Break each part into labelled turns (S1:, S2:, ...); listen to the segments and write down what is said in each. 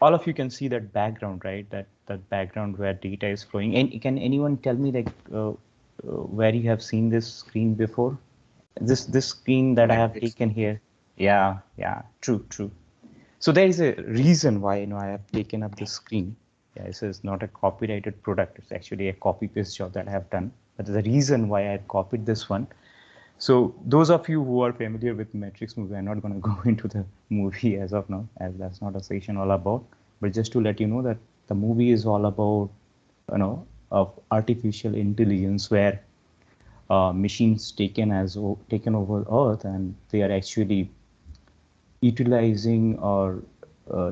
S1: all of you can see that background, right? That background where data is flowing. And can anyone tell me like where you have seen this screen before? This screen that I have
S2: Netflix.
S1: taken here. Yeah, yeah, true, true. So there is a reason why I have taken up this screen. Yeah, this is not a copyrighted product. It's actually a copy paste job that I have done. But the reason why I copied this one. So those of you who are familiar with Matrix movie, I'm not going to go into the movie as of now, as that's not a session all about. But just to let you know that the movie is all about, of artificial intelligence, where machines taken over Earth, and they are actually utilizing our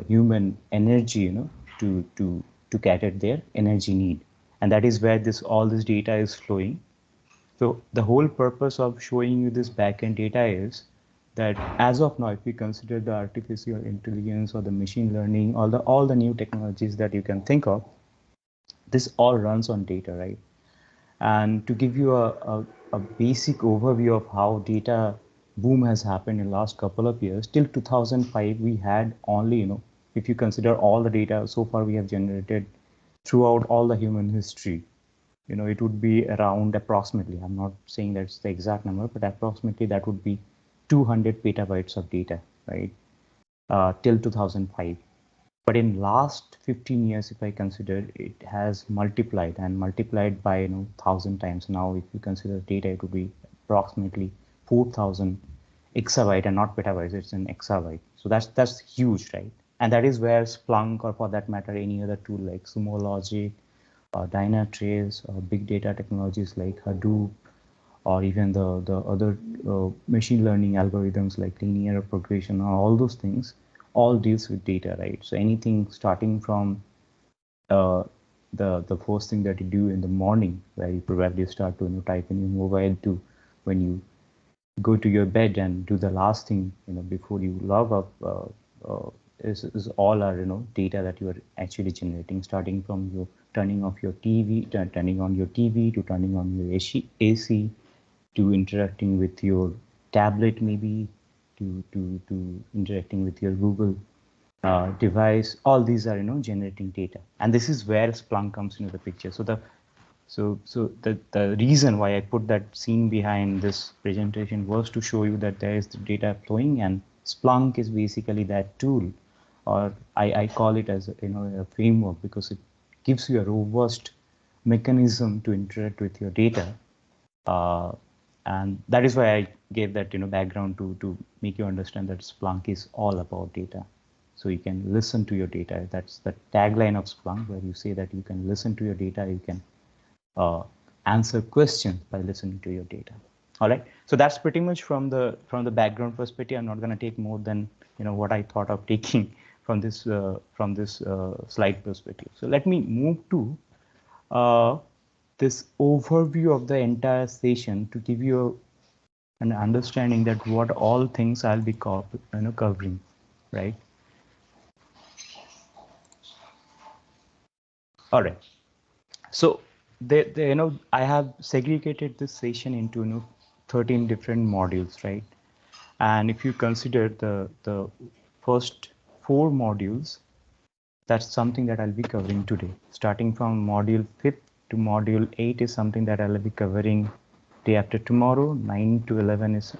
S1: human energy, to cater their energy need, and that is where this all this data is flowing. So the whole purpose of showing you this backend data is that as of now, if we consider the artificial intelligence or the machine learning, all the new technologies that you can think of, this all runs on data, right? And to give you a basic overview of how data boom has happened in the last couple of years, till 2005, we had only, if you consider all the data so far we have generated throughout all the human history, it would be around approximately, I'm not saying that's the exact number, but approximately that would be 200 petabytes of data, right? Till 2005. But in last 15 years, if I consider, it has multiplied and multiplied by 1,000 times. Now if you consider data, it would be approximately 4,000 exabyte, and not petabytes, it's an exabyte. So that's huge, right? And that is where Splunk, or for that matter any other tool like Sumo Logic, Dynatrace, or big data technologies like Hadoop, or even the other machine learning algorithms like linear progression, or all those things, all deals with data, right? So anything starting from uh, the first thing that you do in the morning, where you probably start to type in your mobile, to when you go to your bed and do the last thing before you log up, is all our data that you are actually generating, starting from your turning off your TV, turning on your TV, to turning on your AC, to interacting with your tablet, maybe to interacting with your Google device. All these are generating data, and this is where Splunk comes into the picture. So the reason why I put that scene behind this presentation was to show you that there is the data flowing, and Splunk is basically that tool, or I call it as a framework, because it gives you a robust mechanism to interact with your data. uh, and that is why I gave that background, to make you understand that Splunk is all about data. So you can listen to your data. That's the tagline of Splunk, where you say that you can listen to your data, you can uh, answer questions by listening to your data. All right. So that's pretty much from the background perspective. I'm not going to take more than what I thought of taking from this slide perspective. So let me move to uh, this overview of the entire session, to give you an understanding that what all things I'll be covering, right? All right. So I have segregated this session into 13 different modules, right? And if you consider the first 4 modules, that's something that I'll be covering today. Starting from module 5th to module 8 is something that I'll be covering day after tomorrow. 9 to 11 is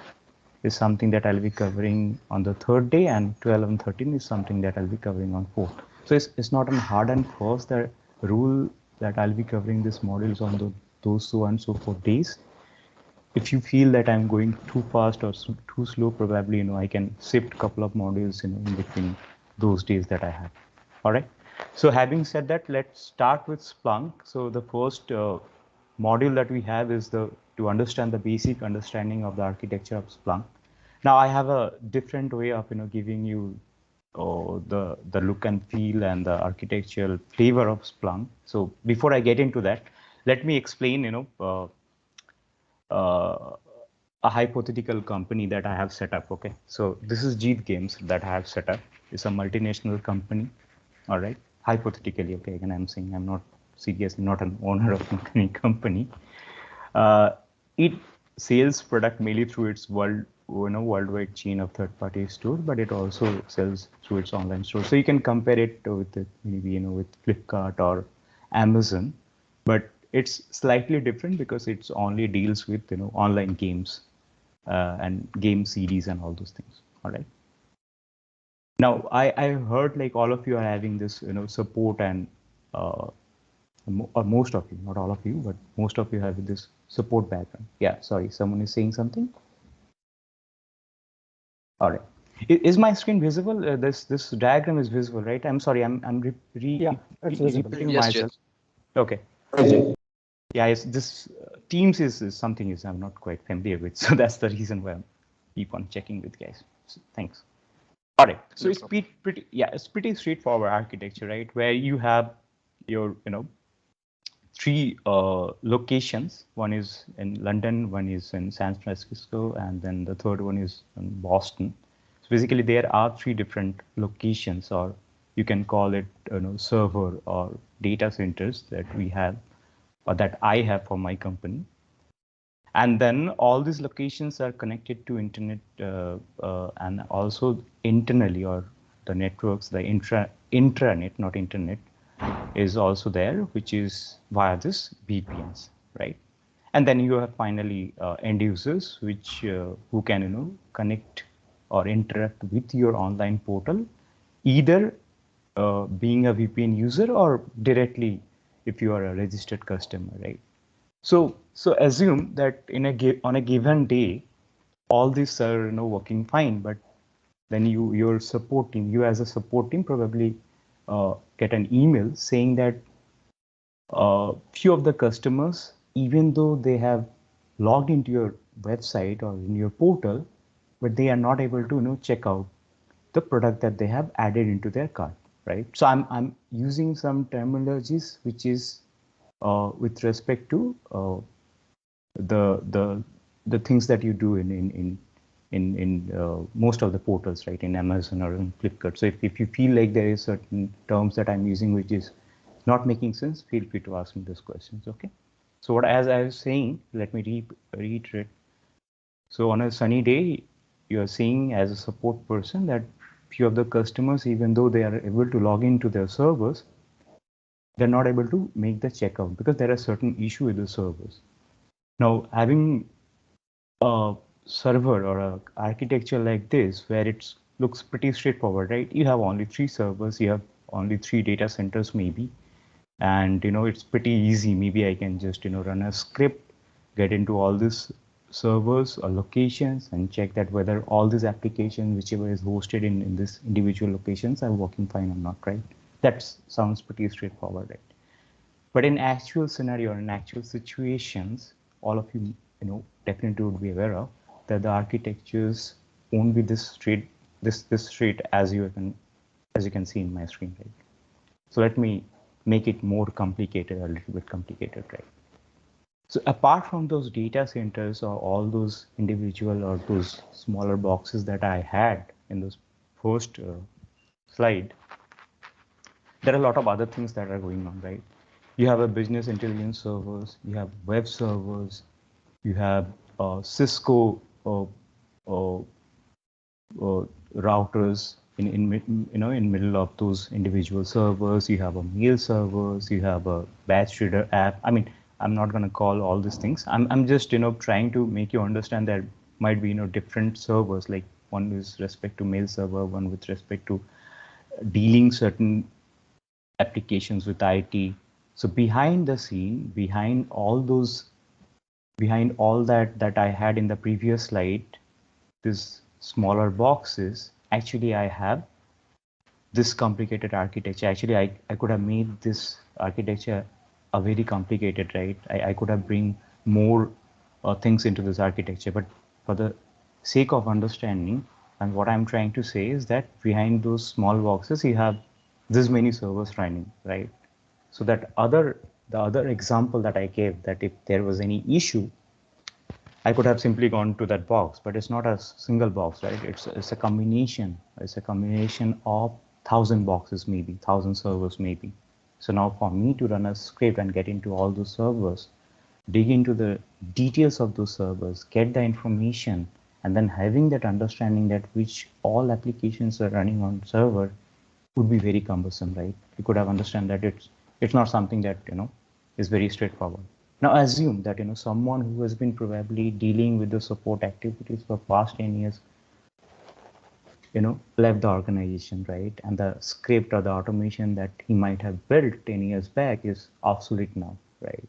S1: something that I'll be covering on the third day, and 12 and 13 is something that I'll be covering on fourth. So it's not a hard and fast the rule that I'll be covering these modules on those so and so forth days. If you feel that I'm going too fast or too slow, probably I can shift a couple of modules in between those days that I have. All right. So having said that, let's start with Splunk. So the first module that we have is the to understand the basic understanding of the architecture of Splunk. Now I have a different way of giving you the look and feel and the architectural flavor of Splunk. So before I get into that, let me explain uh, a hypothetical company that I have set up. Okay, so this is Jeet Games that I have set up. It's a multinational company. All right, hypothetically. Okay, again I'm saying I'm not seriously not an owner of any company. uh, it sells product mainly through its worldwide chain of third-party stores, but it also sells through its online store. So you can compare it with maybe with Flipkart or Amazon, but it's slightly different because it's only deals with online games and game CDs and all those things. All right. Now I heard like all of you are having this support and or most of you, not all of you, but most of you have this support background. Yeah, sorry, someone is saying something. All right. Is my screen visible? This diagram is visible, right? I'm sorry, I'm repeating
S2: Yes,
S1: myself. Okay. Yeah, this Teams is something is I'm not quite familiar with, so that's the reason why I'm keep on checking with guys. So, thanks. All right. So
S2: no
S1: it's
S2: problem.
S1: it's pretty straightforward architecture, right? Where you have your three locations. One is in London, one is in San Francisco, and then the third one is in Boston. So basically, there are three different locations, or you can call it server or data centers that we have, or that I have for my company. And then all these locations are connected to internet and also internally, or the networks, the intranet, not internet, is also there, which is via this VPNs, right? And then you have finally end users, which who can connect or interact with your online portal, either being a VPN user or directly if you are a registered customer, right? So assume that on a given day, all these are working fine, but then your support team, you as a support team probably get an email saying that few of the customers, even though they have logged into your website or in your portal, but they are not able to check out the product that they have added into their cart, right? So I'm using some terminologies which is with respect to the things that you do in most of the portals, right? In Amazon or in Flipkart. So if you feel like there is certain terms that I'm using which is not making sense, feel free to ask me those questions. Okay. So as I was saying, let me reiterate. So on a sunny day, you're seeing as a support person that few of the customers, even though they are able to log into their servers, they're not able to make the checkout because there are certain issue with the servers. Now, having a server or a architecture like this, where it looks pretty straightforward, right? You have only three servers, you have only three data centers maybe, and it's pretty easy. Maybe I can just run a script, get into all these servers or locations and check that whether all these applications, whichever is hosted in this individual locations, are working fine or not, right? That sounds pretty straightforward, right? But in actual scenario or in actual situations, all of definitely would be aware of that the architectures won't be this straight, this straight as you can see in my screen, right? So let me make it more complicated, a little bit complicated, right? So apart from those data centers or all those individual or those smaller boxes that I had in those first slide, there are a lot of other things that are going on, right? You have a business intelligence servers, you have web servers, you have Cisco uh, routers in middle of those individual servers. You have a mail servers, you have a batch reader app. I mean, I'm not going to call all these things. I'm just trying to make you understand that might be different servers, like one with respect to mail server, one with respect to dealing certain applications with IT. So behind the scene, behind all that I had in the previous slide, these smaller boxes, actually I have this complicated architecture. Actually, I could have made this architecture a very complicated, right? I could have bring more things into this architecture, but for the sake of understanding, and what I'm trying to say is that behind those small boxes, you have this many servers running, right? So that the other example that I gave, that if there was any issue, I could have simply gone to that box, but it's not a single box, right? It's a combination. It's a combination of 1,000 boxes, maybe 1,000 servers, maybe. So now for me to run a script and get into all those servers, dig into the details of those servers, get the information, and then having that understanding that which all applications are running on server would be very cumbersome, right? You could have understand that it's not something that is very straightforward. Now assume that someone who has been probably dealing with the support activities for past 10 years left the organization, right? And the script or the automation that he might have built 10 years back is obsolete now, right?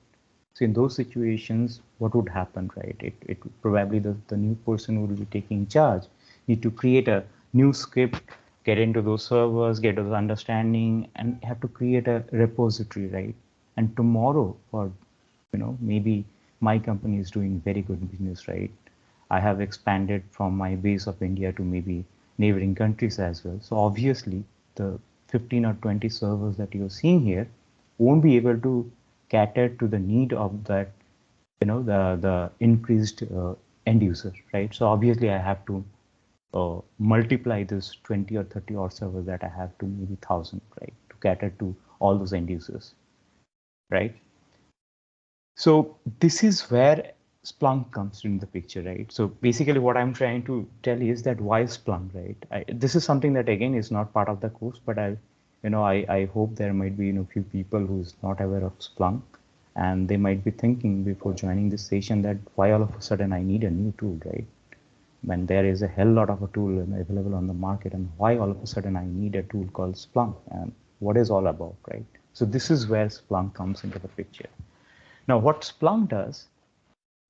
S1: So in those situations, what would happen, right? It probably the new person will be taking charge, need to create a new script, get into those servers, get those understanding, and have to create a repository, right? And tomorrow, for maybe my company is doing very good business, right? I have expanded from my base of India to maybe neighboring countries as well. So obviously, the 15 or 20 servers that you're seeing here won't be able to cater to the need of that, the increased end user, right? So obviously, I have to multiply this 20 or 30 odd servers that I have to maybe 1,000, right, to cater to all those end users, right? So this is where Splunk comes in the picture, right? So basically what I'm trying to tell you is that why Splunk, right? This is something that again is not part of the course, but I hope there might be, few people who's not aware of Splunk, and they might be thinking before joining this session that why all of a sudden I need a new tool, right? When there is a hell lot of a tool available on the market, and why all of a sudden I need a tool called Splunk, and what is all about, right? So this is where Splunk comes into the picture. Now, what Splunk does,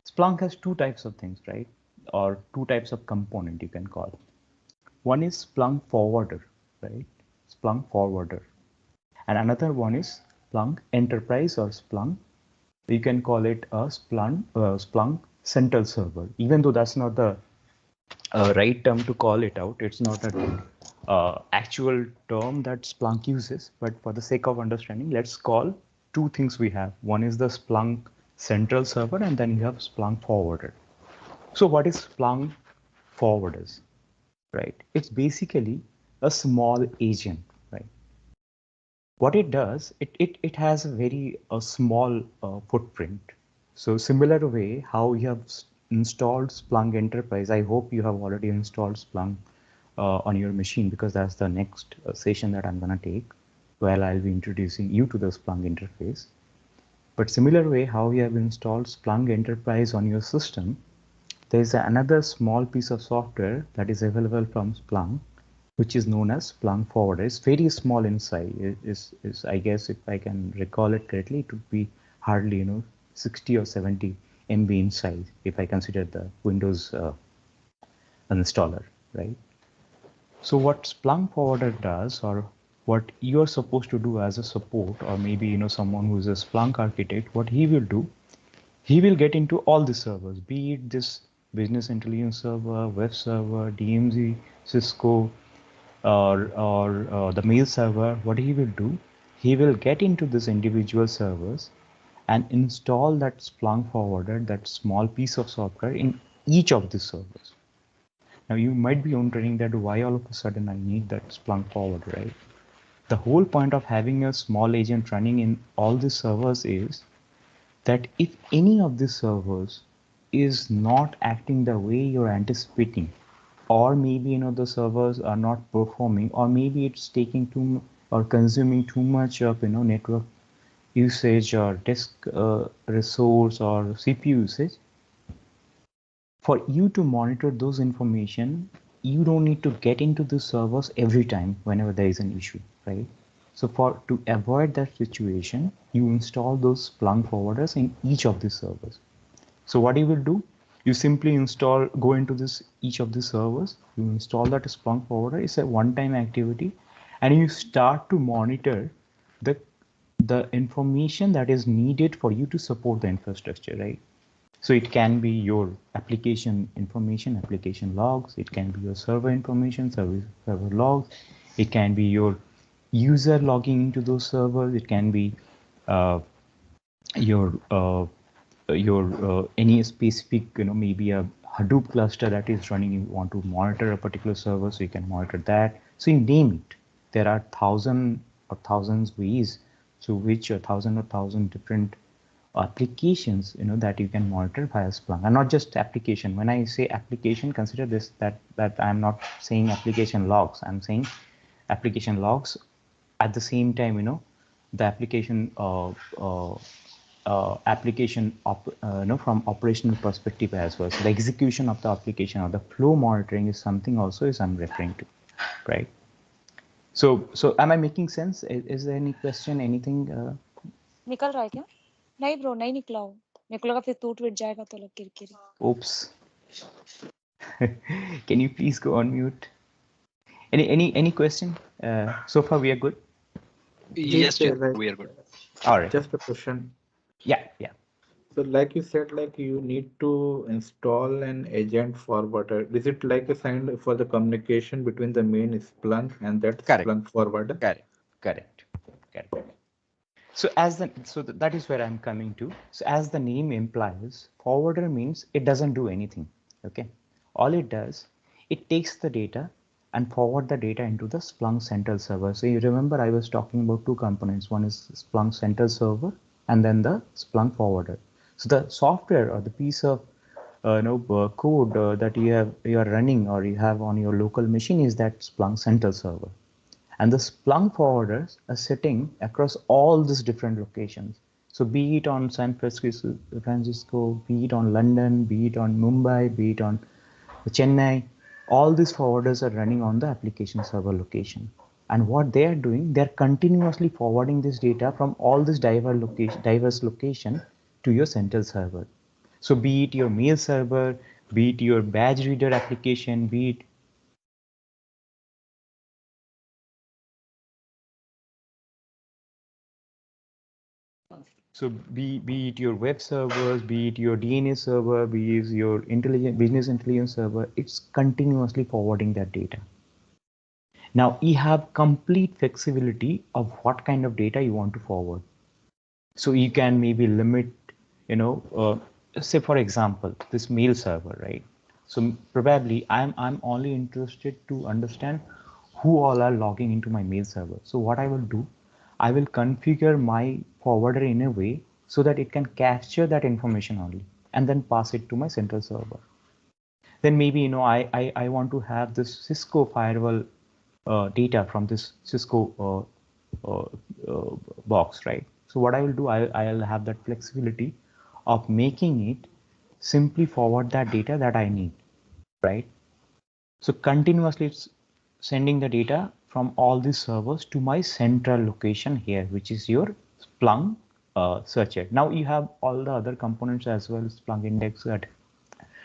S1: Splunk has two types of things, right? Or two types of component you can call. One is Splunk Forwarder, right? Splunk Forwarder. And another one is Splunk Enterprise or Splunk. You can call it a Splunk Central Server, even though that's not the right term to call it out. It's not a actual term that Splunk uses, but for the sake of understanding, let's call two things we have. One is the Splunk Central Server, and then you have Splunk Forwarder. So what is Splunk Forwarders, right? It's basically a small agent, right? What it does, it has a very small footprint. So similar way how you have installed Splunk Enterprise, I hope you have already installed Splunk on your machine, because that's the next session that I'm going to take, where I'll be introducing you to the Splunk interface. But similar way how you have installed Splunk Enterprise on your system, there is another small piece of software that is available from Splunk, which is known as Splunk Forwarder. It's very small in size. Is I guess, if I can recall it correctly, it would be hardly 60 or 70 MB in size if I consider the Windows installer, right? So what Splunk Forwarder does, or what you're supposed to do as a support, or maybe someone who's a Splunk architect, what he will do, he will get into all the servers, be it this business intelligence server, web server, DMZ, Cisco, or the mail server. What he will do, he will get into this individual servers and install that Splunk Forwarder, that small piece of software, in each of the servers. Now you might be wondering that why all of a sudden I need that Splunk Forwarder, right? The whole point of having a small agent running in all the servers is that if any of these servers is not acting the way you're anticipating, or maybe the servers are not performing, or maybe it's taking too or consuming too much of network usage, or disk resource, or CPU usage, for you to monitor those information, you don't need to get into the servers every time whenever there is an issue, right? So to avoid that situation, you install those Splunk forwarders in each of the servers. So what you will do, you simply go into each of the servers, you install that Splunk forwarder. It's a one-time activity, and you start to monitor the information that is needed for you to support the infrastructure, right? So it can be your application information, application logs. It can be your server information, server logs. It can be your user logging into those servers. It can be your any specific, maybe a Hadoop cluster that is running. You want to monitor a particular server, so you can monitor that. So you name it. There are thousands ways through which a thousand different applications, that you can monitor via Splunk, and not just application. When I say application, consider this, that I'm not saying application logs. I'm saying application logs at the same time, the application from operational perspective as well. So the execution of the application or the flow monitoring is something also is I'm referring to, right? So am I making sense? Is there any question, anything?
S2: निकल रहा है क्या? नहीं bro, नहीं निकला हो। मेरे को लगा फिर टूट विट जाएगा तो लग किरकिरी।
S1: Oops. Can you please go on mute? Any question? So far we are good.
S3: Yes,
S4: Yes,
S3: we are good.
S1: All right.
S4: just a question.
S1: Yeah.
S4: So like you said, like you need to install an agent forwarder. Is it like a sign for the communication between the main Splunk and that
S1: Correct.
S4: Splunk forwarder?
S1: Correct. So that is where I'm coming to. So as the name implies, forwarder means it doesn't do anything. Okay. All it does, it takes the data and forward the data into the Splunk central server. So you remember I was talking about two components. One is Splunk central server and then the Splunk forwarder. So the software or the piece of code that you are running or you have on your local machine is that Splunk central server. And the Splunk forwarders are sitting across all these different locations. So be it on San Francisco, be it on London, be it on Mumbai, be it on Chennai, all these forwarders are running on the application server location. And what they are doing, they are continuously forwarding this data from all this diverse location to your central server. So be it your mail server, be it your badge reader application, be it so be it your web servers, be it your DNA server, be it your business intelligence server, it's continuously forwarding that data. Now you have complete flexibility of what kind of data you want to forward. So you can maybe limit, say for example, this mail server, right? So probably I'm only interested to understand who all are logging into my mail server. So what I will do, I will configure my forwarder in a way so that it can capture that information only and then pass it to my central server. Then maybe I want to have this Cisco firewall data from this Cisco box, right? So what I will do, I'll have that flexibility of making it simply forward that data that I need, right? So continuously it's sending the data from all these servers to my central location here, which is your Splunk searcher. Now you have all the other components as well, Splunk index,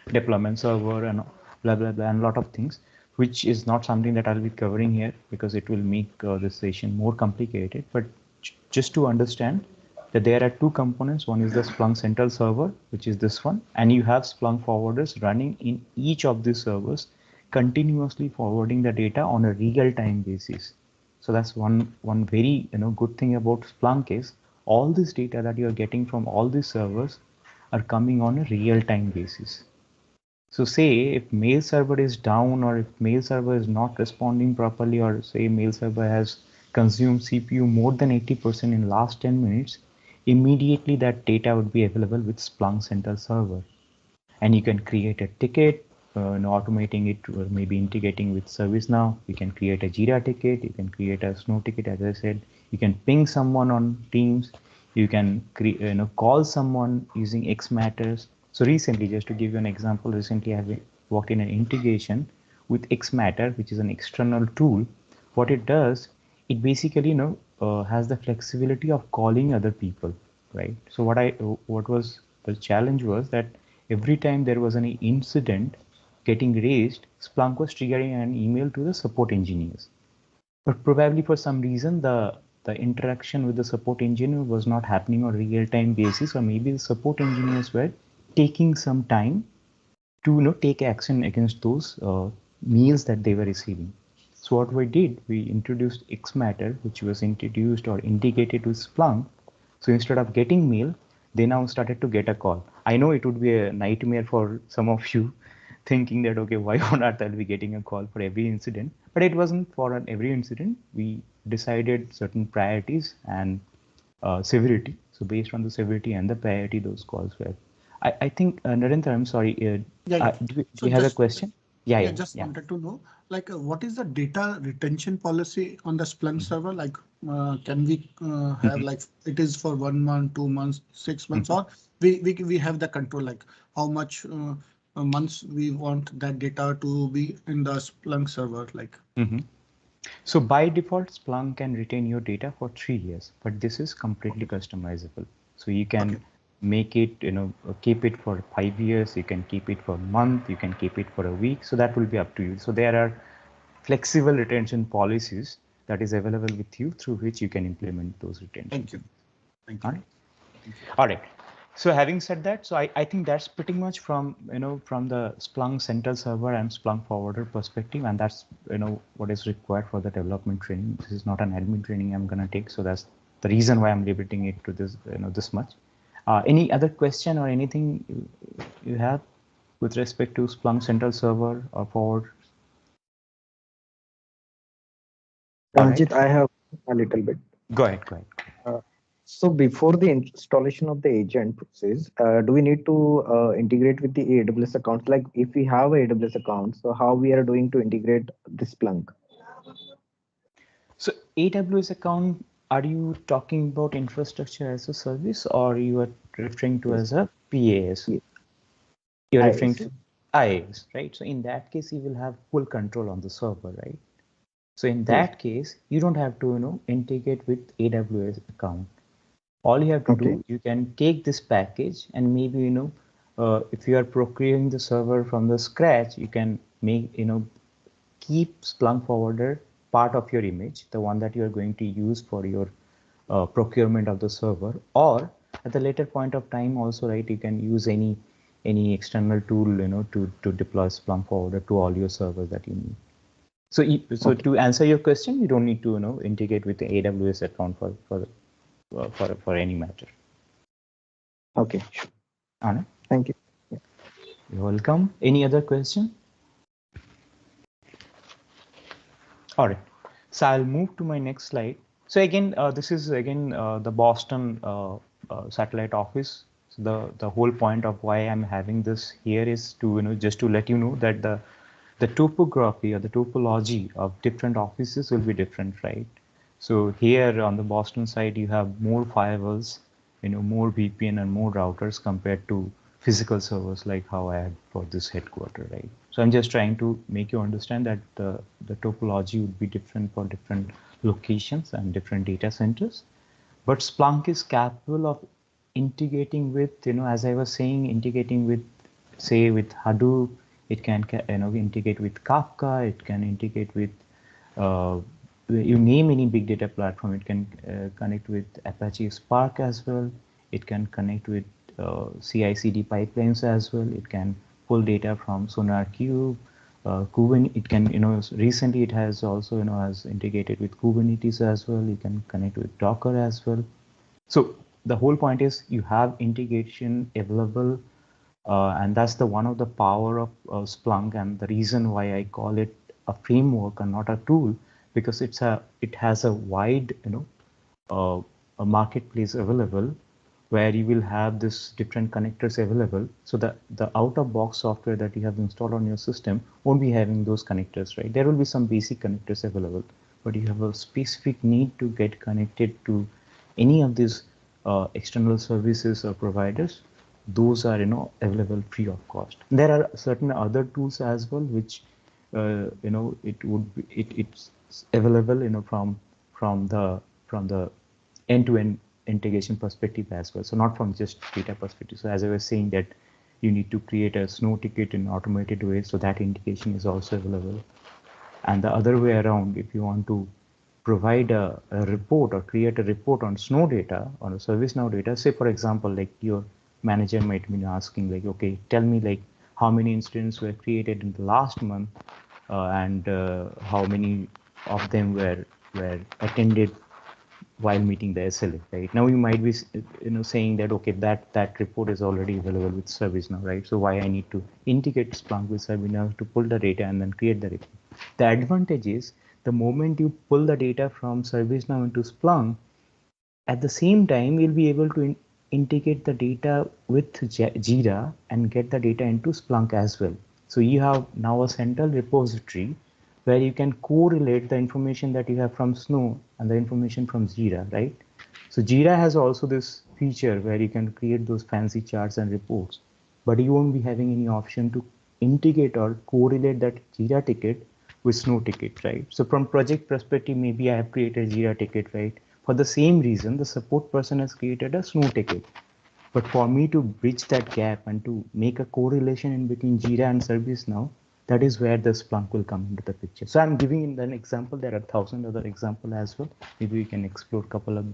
S1: deployment server, and blah blah blah, and a lot of things, which is not something that I'll be covering here because it will make this session more complicated. But just to understand that there are two components. One is the Splunk central server, which is this one, and you have Splunk forwarders running in each of these servers, continuously forwarding the data on a real-time basis. So that's one very good thing about Splunk is all this data that you're getting from all these servers are coming on a real-time basis. So say if mail server is down or if mail server is not responding properly, or say mail server has consumed CPU more than 80% in last 10 minutes, immediately that data would be available with Splunk Central Server. And you can create a ticket, automating it, or maybe integrating with ServiceNow. You can create a Jira ticket, you can create a Snow ticket, as I said. You can ping someone on Teams. You can call someone using X Matters. So recently, just to give you an example, recently I have worked in an integration with X Matter, which is an external tool. What it does, it basically has the flexibility of calling other people, right? So what was the challenge was that every time there was an incident getting raised, Splunk was triggering an email to the support engineers. But probably for some reason, the interaction with the support engineer was not happening on a real-time basis, or maybe the support engineers were taking some time to take action against those mails that they were receiving. So what we did, we introduced Xmatter, which was introduced or integrated with Splunk. So instead of getting mail, they now started to get a call. I know it would be a nightmare for some of you thinking that, okay, why on earth I'll be getting a call for every incident? But it wasn't for every incident. We decided certain priorities, and severity. So based on the severity and the priority, those calls were. I think Narendra, I'm sorry. Do
S3: So
S1: you have a
S3: just
S1: question? Yeah,
S3: yeah,
S1: yeah,
S3: just
S1: yeah.
S3: wanted to know, like, what is the data retention policy on the Splunk server? Like, can we have
S1: Mhm,
S3: like it is for 1 month, 2 months, 6 months,
S1: mhm,
S3: or we have the control, like how much months we want that data to be in the Splunk server, like.
S1: mhm. So by default, Splunk can retain your data for 3 years, but this is completely
S3: Okay.
S1: customizable. So you can
S3: Okay.
S1: make it, keep it for 5 years. You can keep it for a month. You can keep it for a week. So that will be up to you. So there are flexible retention policies that is available with you through which you can implement those retention
S3: Thank you.
S1: things.
S3: Thank
S1: All
S3: you.
S1: right.
S3: Thank you.
S1: All right. So having said that, so I think that's pretty much from from the Splunk central server and Splunk forwarder perspective, and that's what is required for the development training. This is not an admin training I'm gonna take, so that's the reason why I'm limiting it to this this much. Any other question or anything you have with respect to Splunk central server or forward? All right,
S5: Ranjit, I have a little bit.
S1: go ahead, go ahead.
S5: Uh, so before the installation of the agent process, do we need to integrate with the AWS account? Like if we have a AWS account, so how we are doing to integrate this Splunk?
S1: So AWS account, are you talking about infrastructure as a service or you are referring to
S5: Yes,
S1: as a PAS?
S5: yes,
S1: You're referring
S5: IIS.
S1: to IaaS, right? So in that case, you will have full control on the server, right? So in
S5: Yes.
S1: that case, you don't have to, integrate with AWS account. All you have to
S5: Okay.
S1: do, you can take this package and maybe, if you are procuring the server from the scratch, you can make, keep Splunk Forwarder part of your image, the one that you are going to use for your procurement of the server, or at the later point of time also, right, you can use any external tool, to deploy Splunk Forwarder to all your servers that you need. So,
S5: Okay.
S1: to answer your question, you don't need to, integrate with the AWS account for any matter.
S5: Okay. Sure.
S1: Anna,
S5: Thank you. Yeah.
S1: you're welcome. Any other question? All right. So I'll move to my next slide. So again, this is again the Boston satellite office. So the whole point of why I'm having this here is to just to let you know that the topography or the topology of different offices will be different, right? So here on the Boston side, you have more firewalls, more VPN and more routers compared to physical servers like how I had for this headquarter, right? So I'm just trying to make you understand that the topology would be different for different locations and different data centers. But Splunk is capable of integrating with, as I was saying, integrating with, say, with Hadoop. It can, integrate with Kafka. It can integrate with, uh, you name any big data platform. It can connect with Apache Spark as well. It can connect with CI/CD pipelines as well. It can pull data from SonarQube. Kubernetes, it can, recently it has also, has integrated with Kubernetes as well. You can connect with Docker as well. So the whole point is you have integration available, and that's the one of the power of Splunk, and the reason why I call it a framework and not a tool, because it has a wide a marketplace available where you will have this different connectors available. So that the out of box software that you have installed on your system won't be having those connectors, right? There will be some basic connectors available, but you have a specific need to get connected to any of these external services or providers. Those are available free of cost. There are certain other tools as well which it would be it's available from the end-to-end integration perspective as well. So not from just data perspective. So as I was saying that you need to create a snow ticket in automated way, so that integration is also available. And the other way around, if you want to provide a report or create a report on snow data, on a ServiceNow data, say for example, like your manager might be asking like, okay, tell me like how many incidents were created in the last month, and how many of them were attended while meeting the SLA, right? Now you might be, saying that, okay, that report is already available with ServiceNow, right? So why I need to integrate Splunk with ServiceNow to pull the data and then create the report? The advantage is the moment you pull the data from ServiceNow into Splunk, At the same time, we'll be able to integrate the data with Jira and get the data into Splunk as well. So you have now a central repository where you can correlate the information that you have from Snow and the information from Jira, right? So Jira has also this feature where you can create those fancy charts and reports, but you won't be having any option to integrate or correlate that Jira ticket with Snow ticket, right? So from project perspective, maybe I have created Jira ticket, right? For the same reason, the support person has created a Snow ticket. But for me to bridge that gap and to make a correlation in between Jira and ServiceNow, that is where the Splunk will come into the picture. So I'm giving an example. There are 1,000 other examples as well. Maybe we can explore a couple of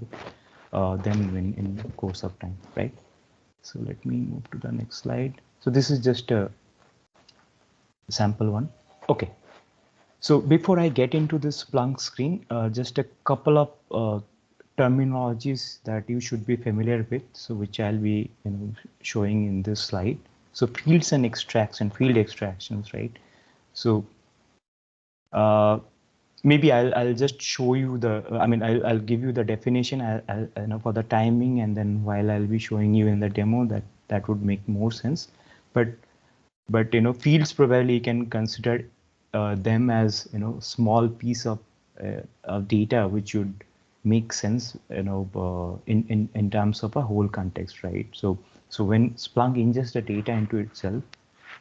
S1: them in the course of time, right? So let me move to the next slide. So this is just a sample one. Okay. So before I get into this Splunk screen, just a couple of terminologies that you should be familiar with, so which I'll be showing in this slide. So fields and extraction, field extractions, right? So maybe I'll just show you the, I'll give you the definition for the timing, and then while I'll be showing you in the demo, that would make more sense. But fields probably you can consider them as small piece of data which would make sense in terms of a whole context, right? So when Splunk ingests the data into itself,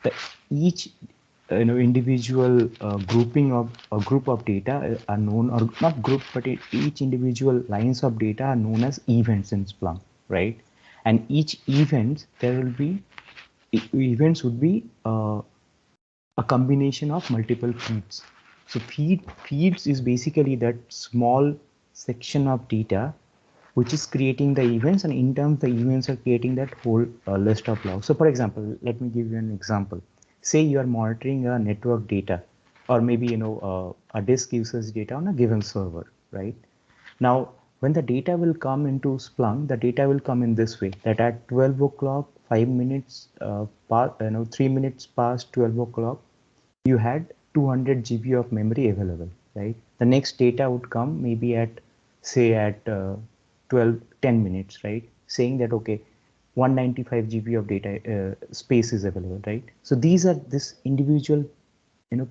S1: the each individual grouping of a group of data are known, or not group, but each individual lines of data are known as events in Splunk, right? And each event, there will be events would be a combination of multiple feeds. So feeds is basically that small section of data which is creating the events, and in terms the events are creating that whole list of logs. So for example, let me give you an example. Say you are monitoring a network data, or maybe a disk usage data on a given server, right? Now, when the data will come into Splunk, the data will come in this way, that at 12 o'clock, 5 minutes, 3 minutes past 12 o'clock, you had 200 GB of memory available, right? The next data would come maybe at, say at 10 minutes, right? Saying that, okay, 195 GB of data space is available, right? So these are this individual,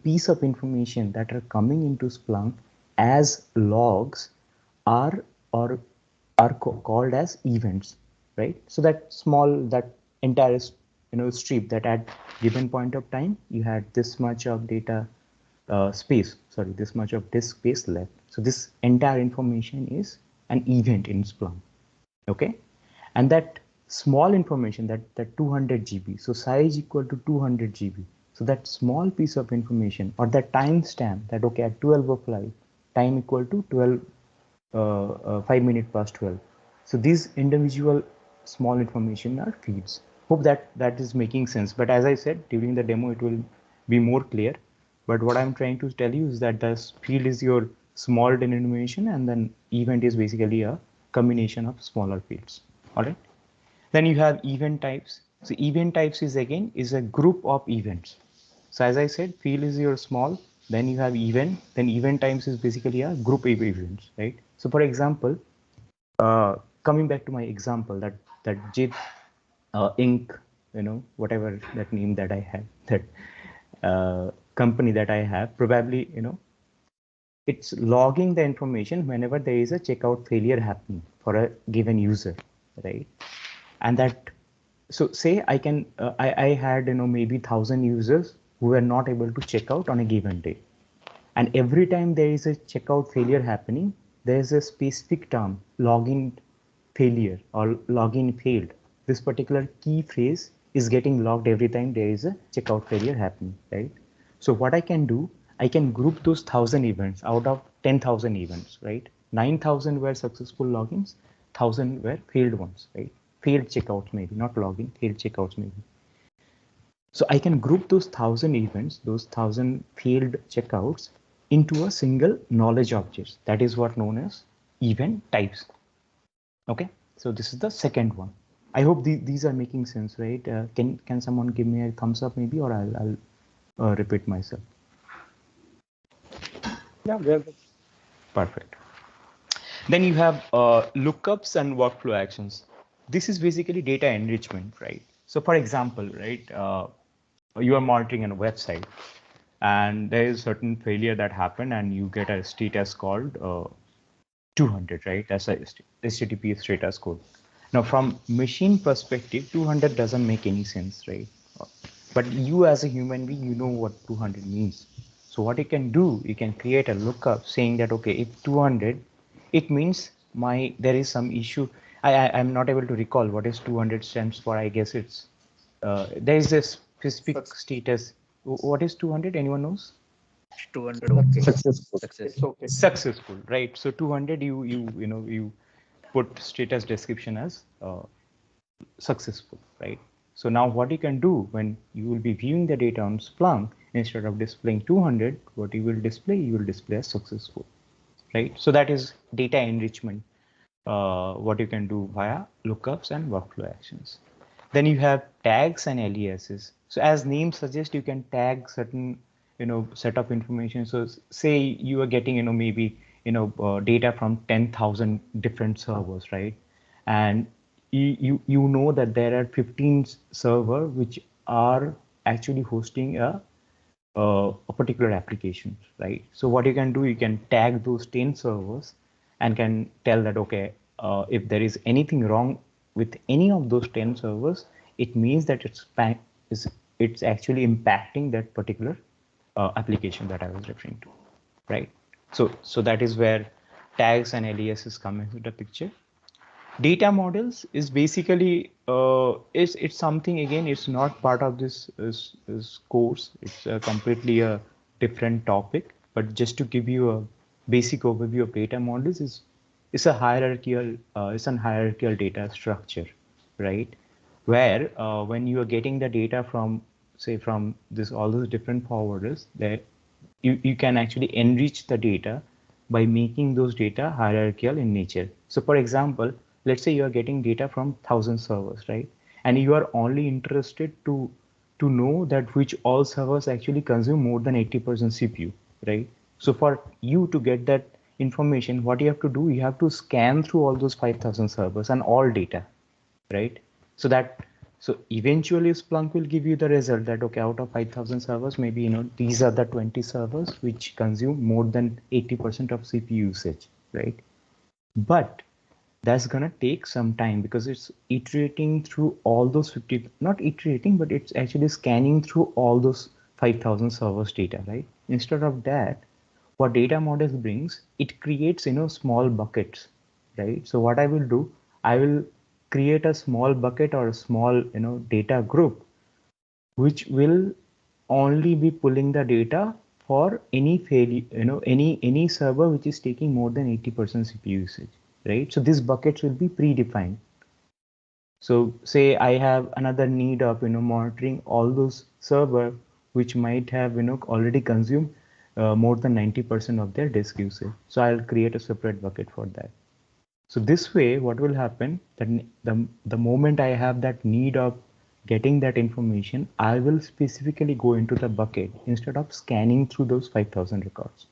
S1: piece of information that are coming into Splunk as logs are or are called as events, right? So that small, that entire strip, that at given point of time you had this much of data this much of disk space left. So this entire information is an event in Splunk, okay? And that small information, that 200 GB, so size equal to 200 GB. So that small piece of information, or that timestamp, that okay, at 12 o'clock, time equal to 5 minutes past 12. So these individual small information are feeds. Hope that is making sense. But as I said, during the demo, it will be more clear. But what I'm trying to tell you is that the field is your small denomination, and then event is basically a combination of smaller fields. All right. Then you have event types. So event types is a group of events. So as I said, field is your small, then you have event, then event types is basically a group of events, right? So for example, coming back to my example, that JIT Inc., whatever that name that I have, that company that I have, probably, it's logging the information whenever there is a checkout failure happening for a given user, right? And that, so say I can, I had, maybe 1,000 users who were not able to check out on a given day. And every time there is a checkout failure happening, there is a specific term, login failure or login failed. This particular key phrase is getting logged every time there is a checkout failure happening, right? So what I can do, I can group those 1,000 events out of 10,000 events, right? 9,000 were successful logins, 1,000 were failed ones, right? Failed checkouts maybe, not login, failed checkouts maybe. So I can group those 1,000 events, those 1,000 failed checkouts into a single knowledge object. That is what known as event types. Okay, so this is the second one. I hope these are making sense, right? Can someone give me a thumbs up maybe, or I'll repeat myself.
S6: Yeah, very good.
S1: Perfect. Then you have lookups and workflow actions. This is basically data enrichment, right? So for example, right, you are monitoring a website and there is certain failure that happened and you get a status called 200, right? That's a HTTP status code. Now from machine perspective, 200 doesn't make any sense, right? But you as a human being, you know what 200 means. So what you can do, you can create a lookup saying that, okay, if 200, it means there is some issue. I'm not able to recall what is 200 stands for. I guess it's, there is a specific status. What is 200? Anyone knows?
S6: 200 okay.
S5: Successful.
S6: Success.
S3: It's okay.
S1: Successful, right? So 200, you put status description as successful, right? So now what you can do when you will be viewing the data on Splunk, instead of displaying 200, what you will display as successful, right? So that is data enrichment, what you can do via lookups and workflow actions. Then you have tags and aliases. So as name suggests, you can tag certain, set of information. So say you are getting, maybe, data from 10,000 different servers, right? And you know that there are 15 server which are actually hosting a particular application, right? So what you can do, you can tag those 10 servers and can tell that, okay, if there is anything wrong with any of those 10 servers, it means that it's actually impacting that particular application that I was referring to, right? So that is where tags and aliases come into the picture. Data models is basically it's something, again, it's not part of this is course. It's completely a different topic, but just to give you a basic overview of data models, is it's a hierarchical data structure, right? Where when you are getting the data from, say, from this all those different forwarders, that you can actually enrich the data by making those data hierarchical in nature. So for example, let's say you are getting data from 1,000 servers, right? And you are only interested to know that which all servers actually consume more than 80% CPU, right? So for you to get that information, what you have to do, you have to scan through all those 5,000 servers and all data, right? So eventually Splunk will give you the result that, okay, out of 5,000 servers, maybe, these are the 20 servers which consume more than 80% of CPU usage, right? But that's gonna take some time because it's iterating through all those 50, not iterating, but it's actually scanning through all those 5,000 servers data, right? Instead of that, what data models brings, it creates, small buckets, right? So what I will do, I will create a small bucket or a small, data group, which will only be pulling the data for any failure, any server which is taking more than 80% CPU usage, right? So these buckets will be predefined. So say I have another need of, monitoring all those server which might have, already consumed more than 90% of their disk usage. So I'll create a separate bucket for that. So this way, what will happen, that the moment I have that need of getting that information, I will specifically go into the bucket instead of scanning through those 5,000 records.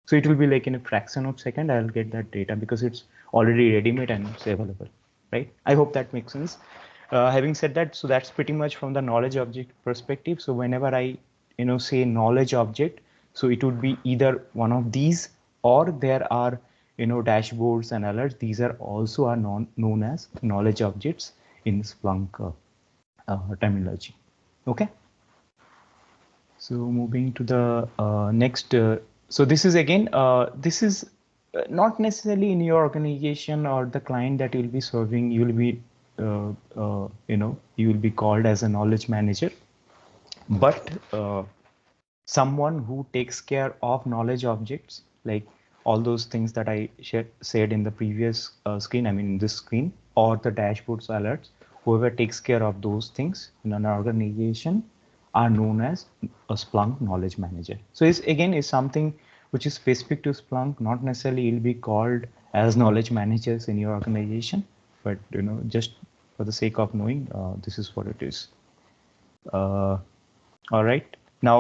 S1: So it will be like in a fraction of a second, I'll get that data because it's already ready-made and it's available, right? I hope that makes sense. Having said that, so that's pretty much from the knowledge object perspective. So whenever I, say knowledge object, so it would be either one of these, or there are, dashboards and alerts. These are also known as knowledge objects in Splunk terminology. Okay. So moving to the next, so this is again, this is not necessarily in your organization or the client that you'll be serving. You will be, you will be called as a knowledge manager, but someone who takes care of knowledge objects, like all those things that I said in the previous screen, I mean in this screen, or the dashboards, alerts, whoever takes care of those things in an organization are known as a Splunk knowledge manager. So it's again is something which is specific to Splunk, not necessarily you'll be called as knowledge managers in your organization, but just for the sake of knowing, this is what it is. All right.